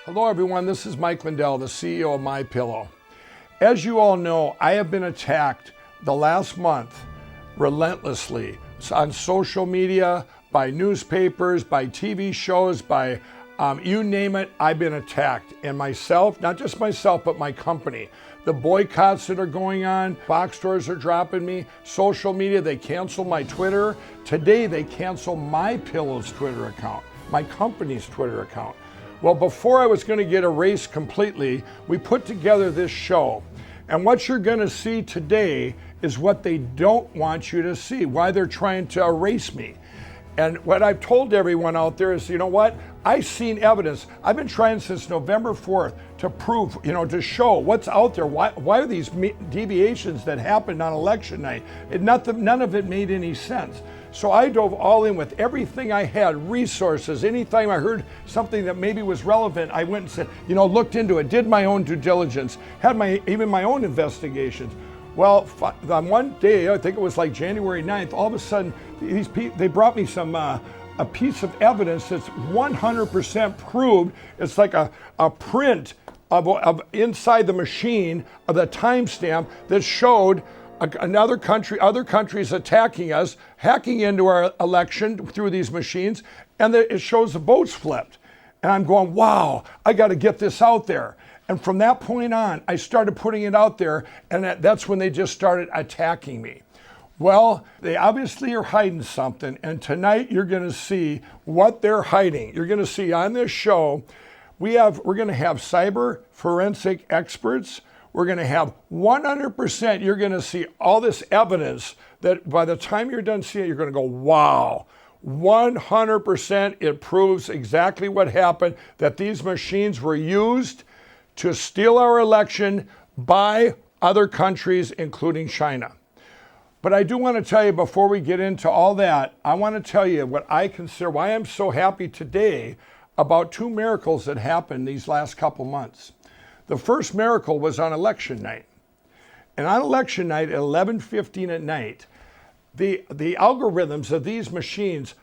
Hello everyone, this is Mike Lindell, the CEO of MyPillow. As you all know, I have been attacked the last month relentlessly on social media, by newspapers, by TV shows, by you name it, I've been attacked. And myself, not just myself, but my company. The boycotts that are going on, box stores are dropping me, social media, they canceled my Twitter. Today they canceled MyPillow's Twitter account, my company's Twitter account. Well, before I was going to get erased completely, we put together this show. And what you're going to see today is what they don't want you to see, why they're trying to erase me. And what I've told everyone out there is, you know what? I've seen evidence. I've been trying since November 4th to prove, to show what's out there. Why are these deviations that happened on election night? None of it made any sense. So I dove all in with everything I had, resources. Anytime I heard something that maybe was relevant, I went and said, looked into it, did my own due diligence, had even my own investigations. Well, on one day, I think it was like January 9th, all of a sudden, they brought me a piece of evidence that's 100% proved. It's like a print of inside the machine of the timestamp that showed other countries attacking us, hacking into our election through these machines, and it shows the votes flipped. And I'm going, wow, I got to get this out there. And from that point on, I started putting it out there, and that's when they just started attacking me. Well, they obviously are hiding something, and tonight you're going to see what they're hiding. You're going to see on this show, we're going to have cyber forensic experts. We're going to have 100%, you're going to see all this evidence that by the time you're done seeing it, you're going to go, wow. 100% it proves exactly what happened, that these machines were used to steal our election by other countries, including China. But I do want to tell you, before we get into all that, I want to tell you what I consider, why I'm so happy today about two miracles that happened these last couple months. The first miracle was on election night. And on election night at 11:15 at night, the algorithms of these machines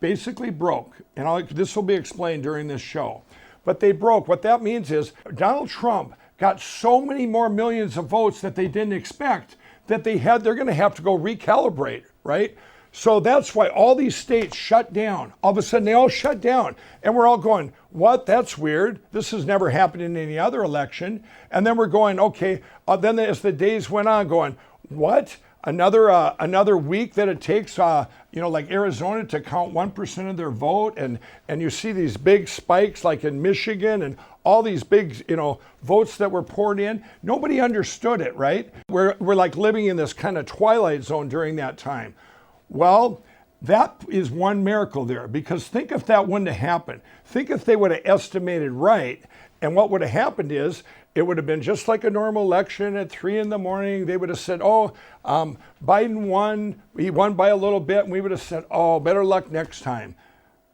basically broke. And this will be explained during this show. But they broke. What that means is Donald Trump got so many more millions of votes that they didn't expect that they're going to have to go recalibrate, right? So that's why all these states shut down. All of a sudden, they all shut down. And we're all going, what? That's weird. This has never happened in any other election. And then we're going, okay. Then as the days went on, going, what? Another week that it takes, like Arizona to count 1% of their vote, and you see these big spikes like in Michigan and all these big, votes that were poured in. Nobody understood it, right? We're like living in this kind of twilight zone during that time. Well, that is one miracle there, because think if that wouldn't have happened. Think if they would have estimated right, and what would have happened is, it would have been just like a normal election at 3 a.m. They would have said, Biden won. He won by a little bit. And we would have said, better luck next time.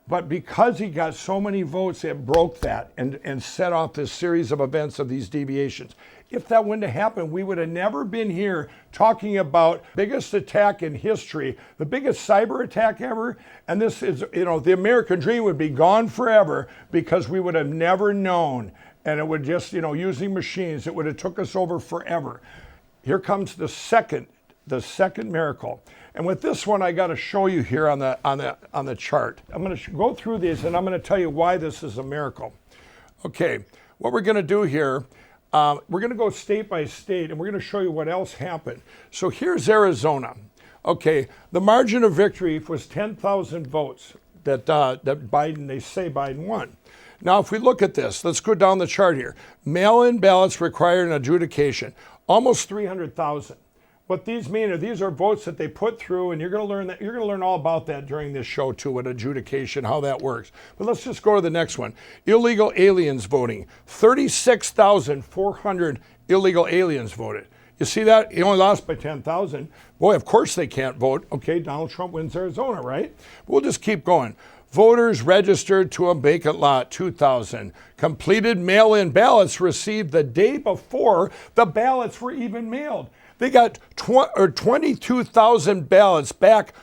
But because he got so many votes, it broke that and set off this series of events of these deviations. If that wouldn't have happened, we would have never been here talking about biggest attack in history, the biggest cyber attack ever. And this is, the American dream would be gone forever, because we would have never known. And it would just, using machines, it would have took us over forever. Here comes the second miracle. And with this one, I got to show you here on the chart. I'm going to go through these, and I'm going to tell you why this is a miracle. Okay, what we're going to do here, we're going to go state by state, and we're going to show you what else happened. So here's Arizona. Okay, the margin of victory was 10,000 votes that they say Biden won. Now, if we look at this, let's go down the chart here. Mail-in ballots require an adjudication, almost 300,000. What these mean are these are votes that they put through, and you're going to learn that. You're going to learn all about that during this show too, what adjudication, how that works. But let's just go to the next one. Illegal aliens voting. 36,400 illegal aliens voted. You see that? He only lost by 10,000. Boy, of course they can't vote. Okay, Donald Trump wins Arizona, right? We'll just keep going. Voters registered to a vacant lot, 2,000. Completed mail-in ballots received the day before the ballots were even mailed. They got 22,000 ballots back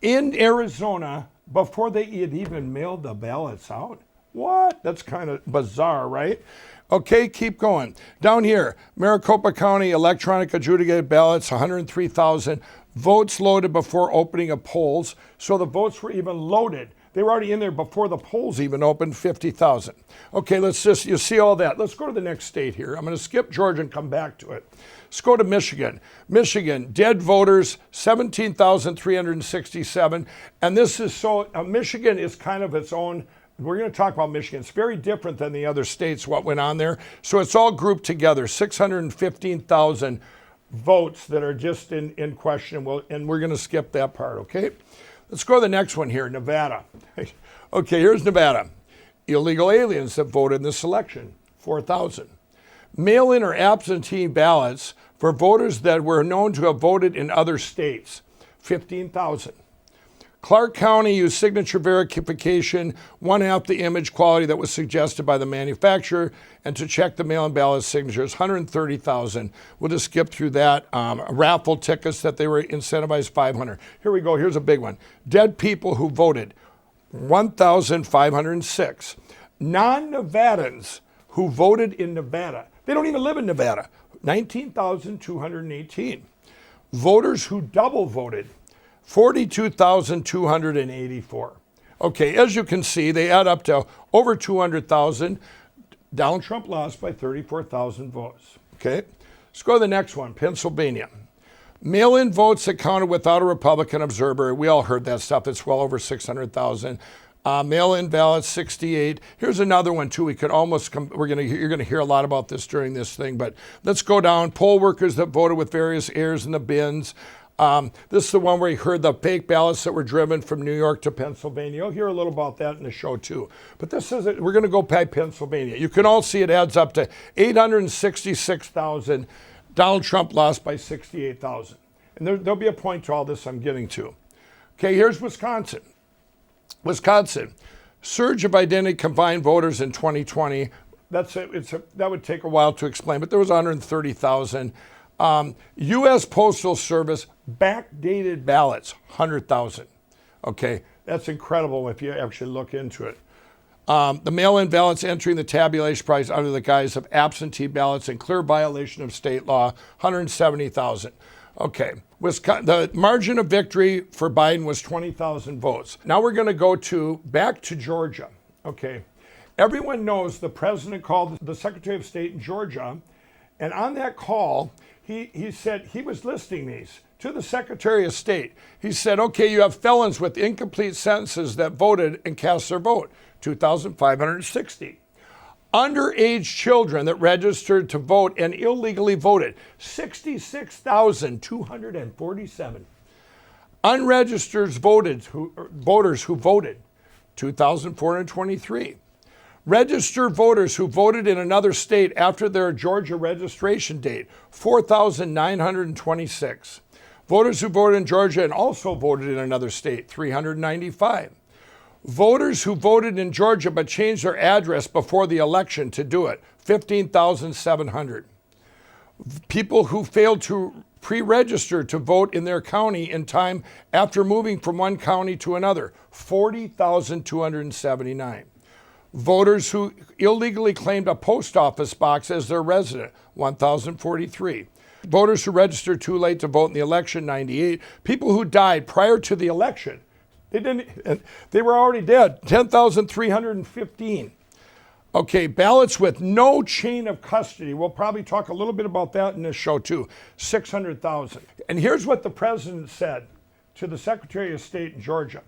in Arizona before they had even mailed the ballots out. What? That's kind of bizarre, right? Okay, keep going. Down here, Maricopa County electronic adjudicated ballots, 103,000. Votes loaded before opening of polls. So the votes were even loaded. They were already in there before the polls even opened, 50,000. Okay, you see all that. Let's go to the next state here. I'm going to skip Georgia and come back to it. Let's go to Michigan. Michigan, dead voters, 17,367. And this is Michigan is kind of its own. We're going to talk about Michigan. It's very different than the other states, what went on there. So it's all grouped together, 615,000 votes that are just in question. And we're going to skip that part, okay? Let's go to the next one here, Nevada. Okay, here's Nevada. Illegal aliens that voted in this election, 4,000. Mail-in or absentee ballots for voters that were known to have voted in other states, 15,000. Clark County used signature verification, 1/2 the image quality that was suggested by the manufacturer, and to check the mail-in ballot signatures, 130,000. We'll just skip through that. Raffle tickets that they were incentivized, 500. Here we go. Here's a big one. Dead people who voted, 1,506. Non-Nevadans who voted in Nevada. They don't even live in Nevada. 19,218. Voters who double voted, 42,284. Okay, as you can see, they add up to over 200,000. Donald Trump lost by 34,000 votes. Okay, let's go to the next one, Pennsylvania. Mail-in votes that counted without a Republican observer. We all heard that stuff. It's well over 600,000. Mail-in ballots, 68. Here's another one too. We could almost you're going to hear a lot about this during this thing, but let's go down. Poll workers that voted with various errors in the bins. This is the one where you heard the fake ballots that were driven from New York to Pennsylvania. You'll hear a little about that in the show too. But this is it. We're going to go by Pennsylvania. You can all see it adds up to 866,000. Donald Trump lost by 68,000. And there'll be a point to all this I'm getting to. Okay, here's Wisconsin. Wisconsin, surge of identity combined voters in 2020. That would take a while to explain, but there was 130,000. U.S. Postal Service backdated ballots, 100,000. Okay, that's incredible if you actually look into it. The mail-in ballots entering the tabulation price under the guise of absentee ballots in clear violation of state law, 170,000. Okay, the margin of victory for Biden was 20,000 votes. Now we're going to go back to Georgia. Okay, everyone knows the president called the Secretary of State in Georgia, and on that call, he said he was listing these to the Secretary of State. He said, okay, you have felons with incomplete sentences that voted and cast their vote, 2,560. Underage children that registered to vote and illegally voted, 66,247. Unregistered voters who voted, 2,423. Registered voters who voted in another state after their Georgia registration date, 4,926. Voters who voted in Georgia and also voted in another state, 395. Voters who voted in Georgia but changed their address before the election to do it, 15,700. People who failed to pre-register to vote in their county in time after moving from one county to another, 40,279. Voters who illegally claimed a post office box as their resident, 1,043. Voters who registered too late to vote in the election, 98. People who died prior to the election, they were already dead, 10,315. Okay, ballots with no chain of custody. We'll probably talk a little bit about that in this show too, 600,000. And here's what the president said to the Secretary of State in Georgia.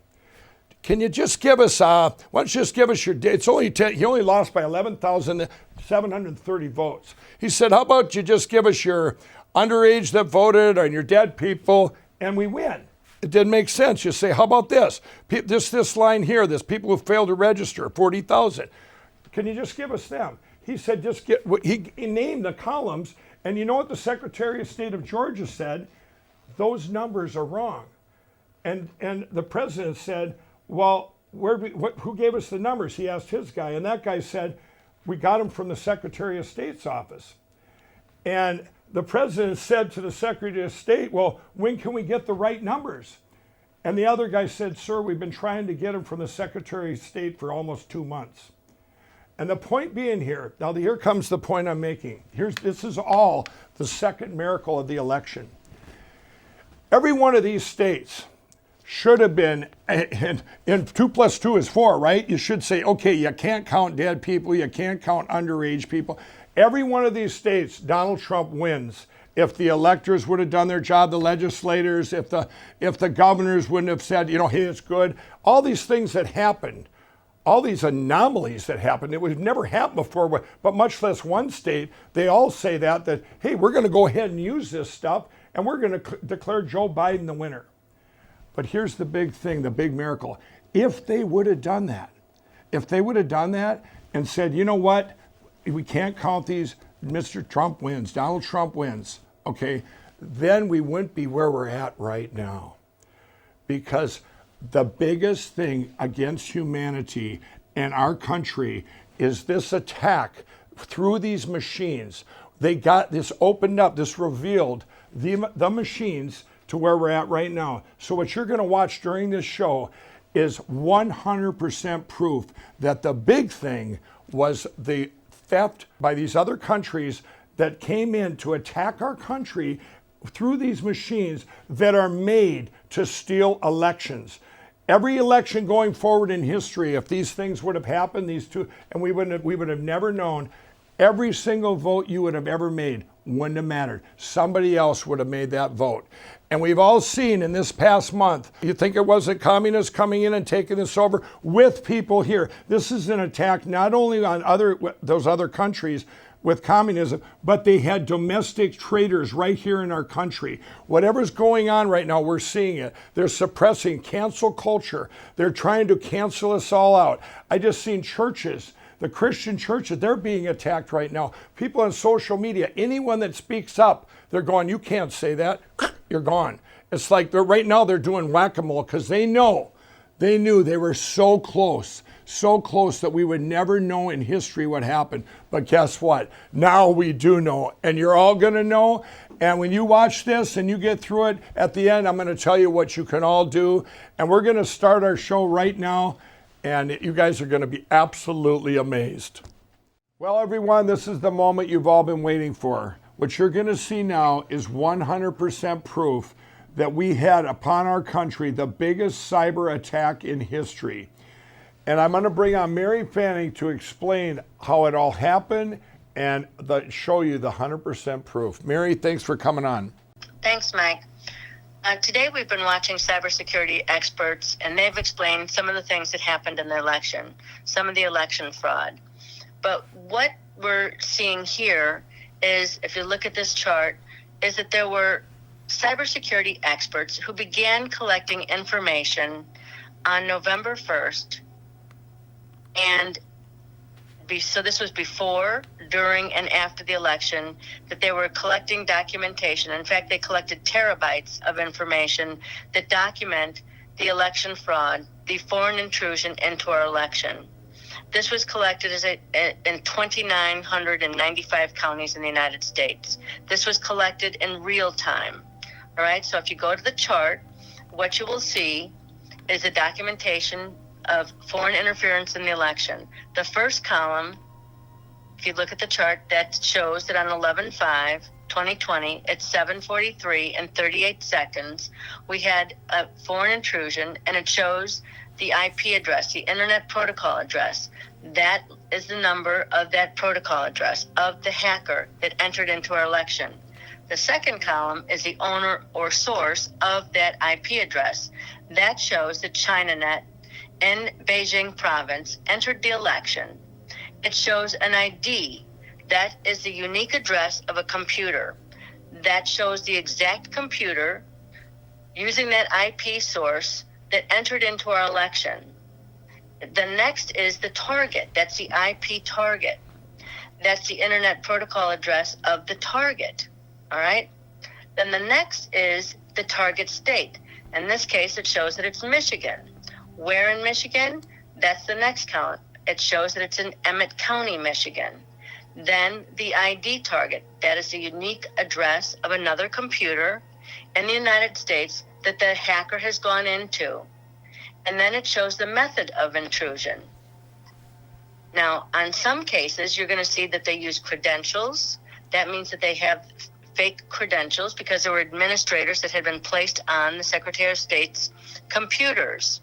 Can you just give us, why don't you just give us your, it's only 10, he only lost by 11,730 votes. He said, how about you just give us your underage that voted and your dead people, and we win. It didn't make sense. You say, how about this? This line here, this people who failed to register, 40,000. Can you just give us them? He said, he named the columns, and you know what the Secretary of State of Georgia said? Those numbers are wrong. And the president said, well, who gave us the numbers? He asked his guy, and that guy said, we got them from the Secretary of State's office. And the president said to the Secretary of State, well, when can we get the right numbers? And the other guy said, sir, we've been trying to get them from the Secretary of State for almost 2 months. And the point being here, now here comes the point I'm making. This is all the second miracle of the election. Every one of these states should have been, and 2 + 2 is 4, right? You should say, okay, you can't count dead people, you can't count underage people. Every one of these states, Donald Trump wins. If the electors would have done their job, the legislators, if the governors wouldn't have said, hey, it's good, all these things that happened, all these anomalies that happened, it would never happened before, but much less one state, they all say that, hey, we're going to go ahead and use this stuff, and we're going to declare Joe Biden the winner. But here's the big thing, the big miracle. If they would have done that, and said, you know what, we can't count these, Mr. Trump wins, Donald Trump wins, okay, then we wouldn't be where we're at right now. Because the biggest thing against humanity and our country is this attack through these machines. They got this opened up, this revealed the machines to where we're at right now. So what you're going to watch during this show is 100% proof that the big thing was the theft by these other countries that came in to attack our country through these machines that are made to steal elections. Every election going forward in history, if these things would have happened, these two, and we would have never known, every single vote you would have ever made wouldn't have mattered. Somebody else would have made that vote. And we've all seen in this past month, you think it wasn't communists coming in and taking this over with people here. This is an attack not only on those other countries with communism, but they had domestic traitors right here in our country. Whatever's going on right now, we're seeing it. They're suppressing cancel culture. They're trying to cancel us all out. I just seen churches, the Christian churches, they're being attacked right now. People on social media, anyone that speaks up, they're going, you can't say that, you're gone. It's like right now they're doing whack-a-mole because they knew they were so close that we would never know in history what happened. But guess what? Now we do know, and you're all going to know. And when you watch this and you get through it, at the end, I'm going to tell you what you can all do. And we're going to start our show right now, and you guys are going to be absolutely amazed. Well, everyone, this is the moment you've all been waiting for. What you're going to see now is 100% proof that we had upon our country the biggest cyber attack in history. And I'm going to bring on Mary Fanning to explain how it all happened and show you the 100% proof. Mary, thanks for coming on. Thanks, Mike. Today we've been watching cybersecurity experts, and they've explained some of the things that happened in the election, some of the election fraud. But what we're seeing here is, if you look at this chart, is that there were cybersecurity experts who began collecting information on November 1st. And so this was before, during, and after the election, that they were collecting documentation. In fact, they collected terabytes of information that document the election fraud, the foreign intrusion into our election. This was collected in 2,995 counties in the United States. This was collected in real time. All right, so if you go to the chart, what you will see is a documentation of foreign interference in the election. The first column, if you look at the chart, that shows that on 11/5/2020 at 7:43 and 38 seconds, we had a foreign intrusion, and it shows the IP address, the Internet Protocol address. That is the number of that protocol address of the hacker that entered into our election. The second column is the owner or source of that IP address. That shows that ChinaNet in Beijing province entered the election. It shows an ID. That is the unique address of a computer. That shows the exact computer using that IP source that entered into our election. The next is the target. That's the IP target. That's the Internet Protocol address of the target. All right? Then the next is the target state. In this case, it shows that it's Michigan. Where in Michigan? That's the next column. It shows that it's in Emmett County, Michigan. Then the ID target. That is the unique address of another computer in the United States that the hacker has gone into. And then it shows the method of intrusion. Now, on some cases, you're going to see that they use credentials. That means that they have fake credentials because there were administrators that had been placed on the Secretary of State's computers,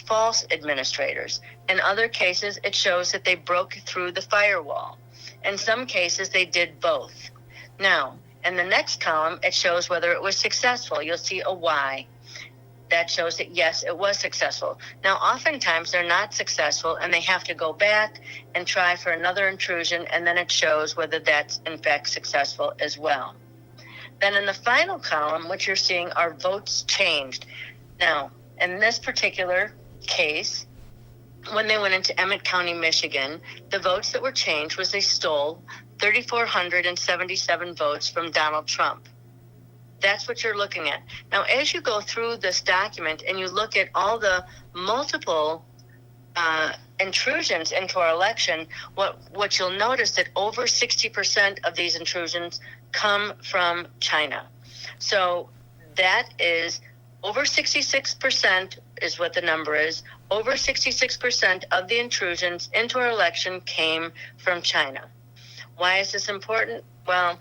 false administrators. In other cases, it shows that they broke through the firewall. In some cases, they did both. Now, in the next column, it shows whether it was successful. You'll see a Y. That shows that, yes, it was successful. Now, oftentimes they're not successful, and they have to go back and try for another intrusion, and then it shows whether that's, in fact, successful as well. Then in the final column, what you're seeing are votes changed. Now, in this particular case, when they went into Emmett County, Michigan, the votes that were changed was they stole 3,477 votes from Donald Trump. That's what you're looking at. Now, as you go through this document and you look at all the multiple intrusions into our election, what you'll notice that over 60% of these intrusions come from China. So that is over 66% is what the number is. Over 66% of the intrusions into our election came from China. Why is this important? Well,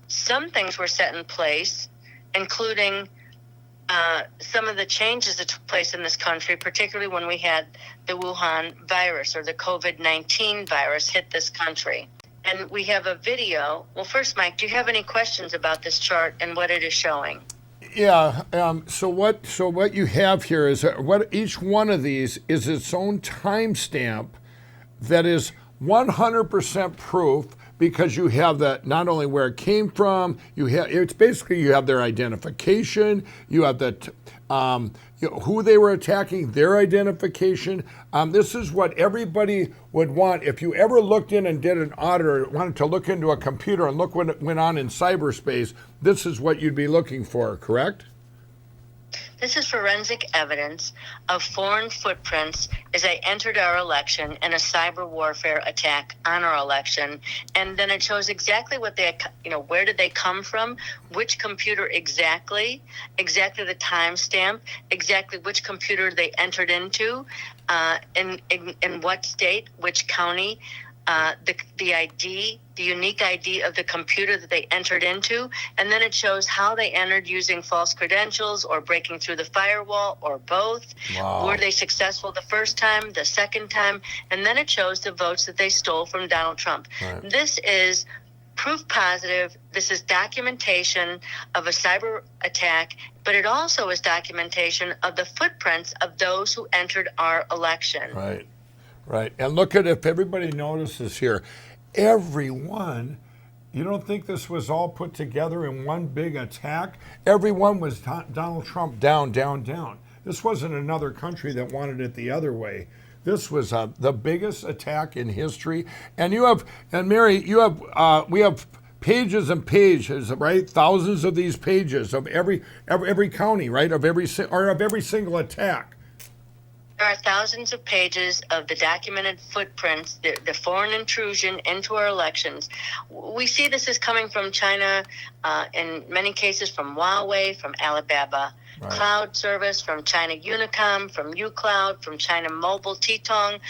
some things were set in place, including some of the changes that took place in this country, particularly when we had the Wuhan virus or the COVID-19 virus hit this country. And we have a video. Well, first, Mike, do you have any questions about this chart and what it is showing? Yeah. So what you have here is what each one of these is its own timestamp that is 100% proof, because you have that not only where it came from, you have their identification, you have who they were attacking, their identification. This is what everybody would want. If you ever looked in and did an audit or wanted to look into a computer and look what went on in cyberspace, this is what you'd be looking for, correct? This is forensic evidence of foreign footprints as they entered our election in a cyber warfare attack on our election. And then it shows exactly what where did they come from, which computer exactly the timestamp, exactly which computer they entered into, in what state, which county, the ID, the unique ID of the computer that they entered into, and then it shows how they entered using false credentials or breaking through the firewall or both. Wow. Were they successful the first time, the second time? And then it shows the votes that they stole from Donald Trump. Right. This is proof positive. This is documentation of a cyber attack, but it also is documentation of the footprints of those who entered our election. Right. Right. And look at, if everybody notices here, everyone, you don't think this was all put together in one big attack? Everyone was Donald Trump down, down, down. This wasn't another country that wanted it the other way. This was the biggest attack in history. And Mary, we have pages and pages, right? Thousands of these pages of every county, right? Of every single attack. There are thousands of pages of the documented footprints, the foreign intrusion into our elections. We see this is coming from China, in many cases from Huawei, from Alibaba right. Cloud Service, from China Unicom, from uCloud, from China Mobile Titong.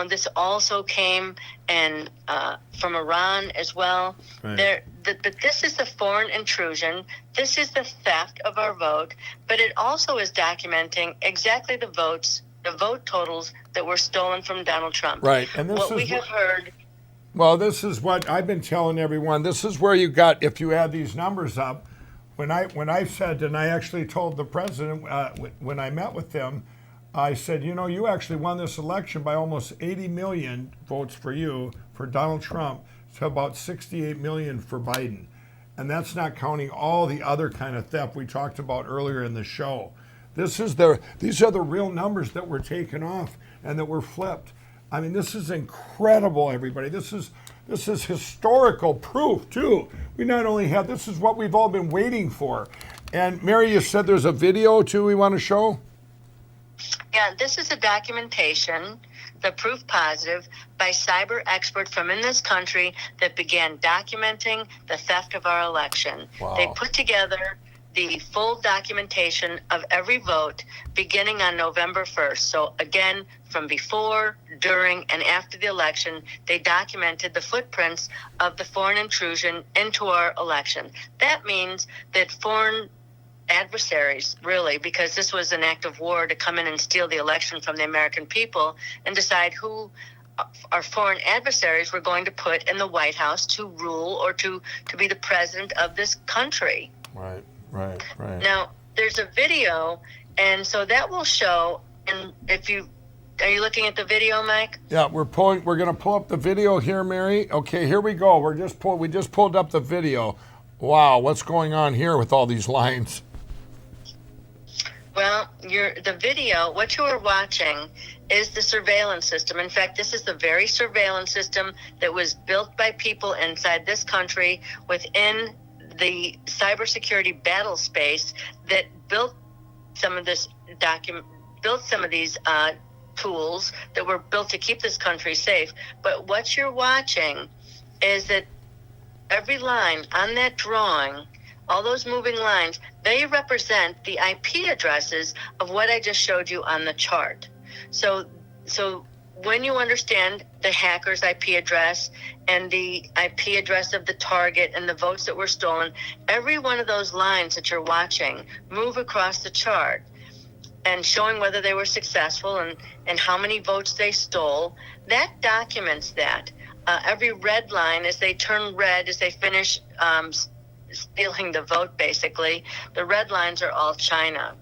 This also came from Iran as well. Right. But this is the foreign intrusion. This is the theft of our vote. But it also is documenting exactly the vote totals that were stolen from Donald Trump. Right. And this this is what I've been telling everyone. This is where you got, if you add these numbers up, when I said, and I actually told the president when I met with him, I said, you actually won this election by almost 80 million votes for Donald Trump, to about 68 million for Biden. And that's not counting all the other kind of theft we talked about earlier in the show. These are the real numbers that were taken off and that were flipped. I mean, this is incredible, everybody. This is historical proof, too. We not only have, this is what we've all been waiting for. And Mary, you said there's a video, too, we want to show? Yeah, this is a documentation, the proof positive, by cyber experts from in this country that began documenting the theft of our election. Wow. They put together the full documentation of every vote beginning on November 1st. So again, from before, during, and after the election, they documented the footprints of the foreign intrusion into our election. That means that foreign adversaries, really, because this was an act of war to come in and steal the election from the American people and decide who our foreign adversaries were going to put in the White House to rule or to be the president of this country. Right. Now, there's a video, and so that will show, and are you looking at the video, Mike? Yeah, we're going to pull up the video here, Mary. Okay, here we go. We just pulled up the video. Wow, what's going on here with all these lines? Well, the video, what you are watching is the surveillance system. In fact, this is the very surveillance system that was built by people inside this country within the cybersecurity battle space that built some of these tools that were built to keep this country safe. But what you're watching is that every line on that drawing, all those moving lines, they represent the IP addresses of what I just showed you on the chart. So when you understand the hacker's IP address and the IP address of the target and the votes that were stolen, every one of those lines that you're watching move across the chart and showing whether they were successful and how many votes they stole, that documents that. Every red line, as they turn red, as they finish stealing the vote, basically, the red lines are all China.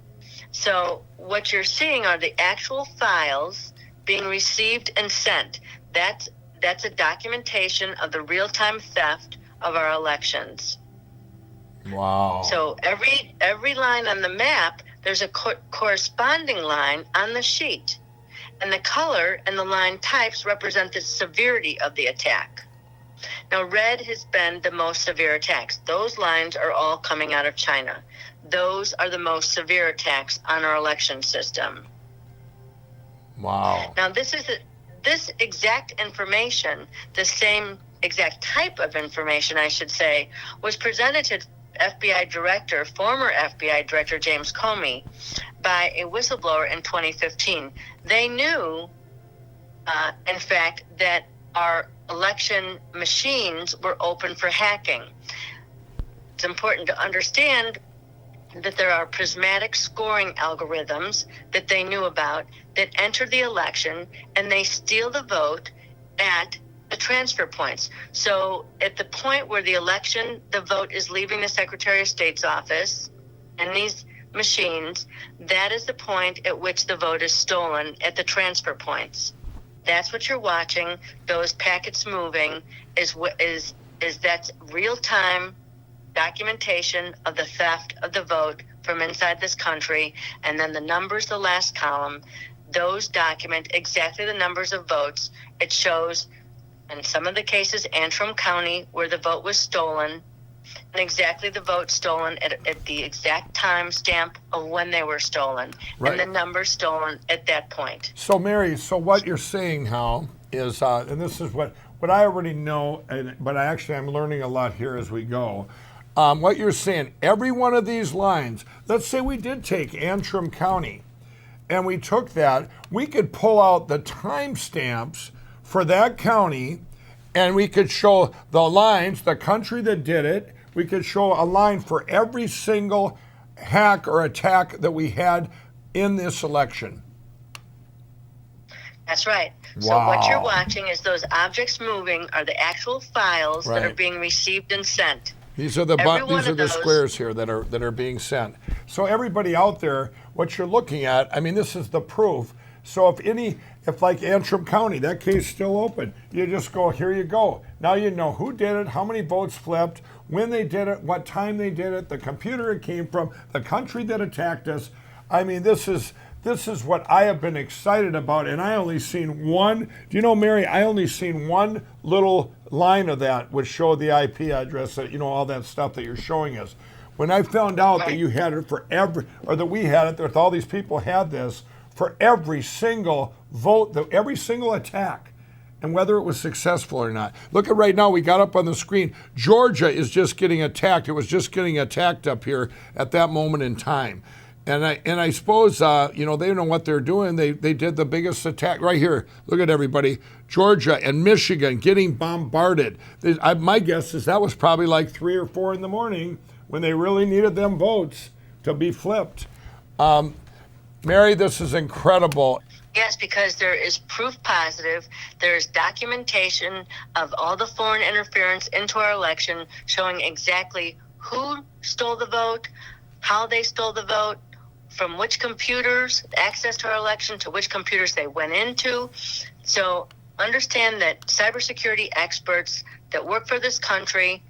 So what you're seeing are the actual files being received and sent. That's a documentation of the real-time theft of our elections. Wow. So every line on the map, there's a corresponding line on the sheet. And the color and the line types represent the severity of the attack. Now, red has been the most severe attacks. Those lines are all coming out of China. Those are the most severe attacks on our election system. Wow. Now, this exact information, the same exact type of information, I should say, was presented to former FBI Director James Comey by a whistleblower in 2015. They knew, in fact, that our election machines were open for hacking. It's important to understand that there are prismatic scoring algorithms that they knew about that enter the election and they steal the vote at the transfer points. So at the point where the vote is leaving the Secretary of State's office and these machines, that is the point at which the vote is stolen at the transfer points. That's what you're watching. Those packets moving is that's real-time documentation of the theft of the vote from inside this country. And then the numbers, the last column, those document exactly the numbers of votes. It shows, in some of the cases, Antrim County, where the vote was stolen, and exactly the vote stolen at the exact time stamp of when they were stolen, right, and the numbers stolen at that point. So, Mary, what you're saying now is, and this is what I already know, but I'm learning a lot here as we go. What you're saying, every one of these lines, let's say we did take Antrim County, and we took that, we could pull out the timestamps for that county, and we could show the lines, the country that did it. We could show a line for every single hack or attack that we had in this election. That's right. Wow. So what you're watching is those objects moving are the actual files that are being received and sent. These are the squares here that are being sent. So everybody out there, what you're looking at, I mean, this is the proof. So if like Antrim County, that case is still open, you just go, here you go. Now you know who did it, how many votes flipped, when they did it, what time they did it, the computer it came from, the country that attacked us. I mean, this is what I have been excited about, and I only seen one. Do you know, Mary, I only seen one little line of that which showed the IP address, that, all that stuff that you're showing us. When I found out that you had it for that we had it, that all these people had this, for every single vote, every single attack. and whether it was successful or not. Look at right now, we got up on the screen, Georgia is just getting attacked. It was just getting attacked up here at that moment in time. And I suppose, they know what they're doing. They did the biggest attack right here. Look at everybody. Georgia and Michigan getting bombarded. My guess is that was probably like 3 or 4 in the morning when they really needed them votes to be flipped. Mary, this is incredible. Yes, because there is proof positive. There's documentation of all the foreign interference into our election showing exactly who stole the vote, how they stole the vote, from which computers, access to our election, to which computers they went into. So understand that cybersecurity experts that work for this country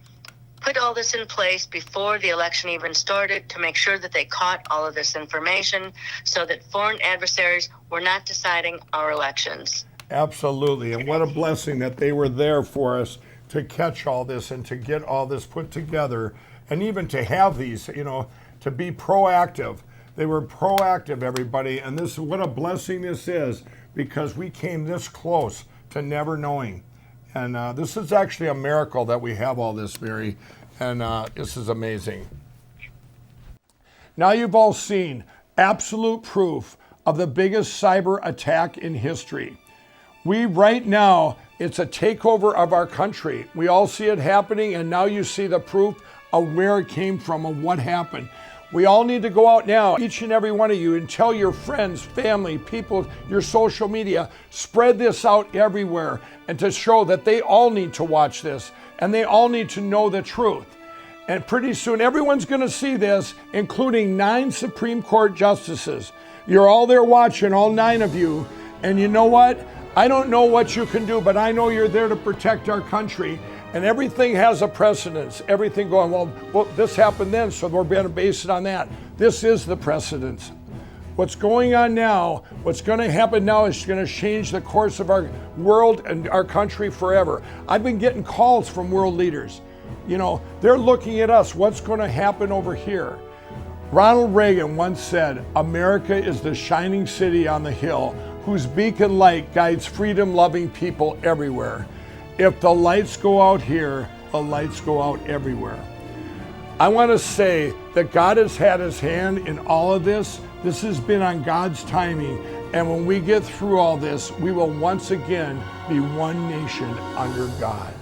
put all this in place before the election even started to make sure that they caught all of this information so that foreign adversaries were not deciding our elections. Absolutely. And what a blessing that they were there for us to catch all this and to get all this put together, and even to have these, to be proactive. They were proactive, everybody, and what a blessing this is, because we came this close to never knowing. And this is actually a miracle that we have all this, Mary, and this is amazing. Now you've all seen absolute proof of the biggest cyber attack in history. Right now, it's a takeover of our country. We all see it happening, and now you see the proof of where it came from, of what happened. We all need to go out now, each and every one of you, and tell your friends, family, people, your social media, spread this out everywhere, and to show that they all need to watch this, and they all need to know the truth. And pretty soon, everyone's going to see this, including 9 Supreme Court justices. You're all there watching, all 9 of you, and you know what? I don't know what you can do, but I know you're there to protect our country. And everything has a precedence. Everything going, well, this happened then, so we're going to base it on that. This is the precedence. What's going on now, what's going to happen now is going to change the course of our world and our country forever. I've been getting calls from world leaders. They're looking at us. What's going to happen over here? Ronald Reagan once said, America is the shining city on the hill whose beacon light guides freedom-loving people everywhere. If the lights go out here, the lights go out everywhere. I want to say that God has had his hand in all of this. This has been on God's timing. And when we get through all this, we will once again be one nation under God.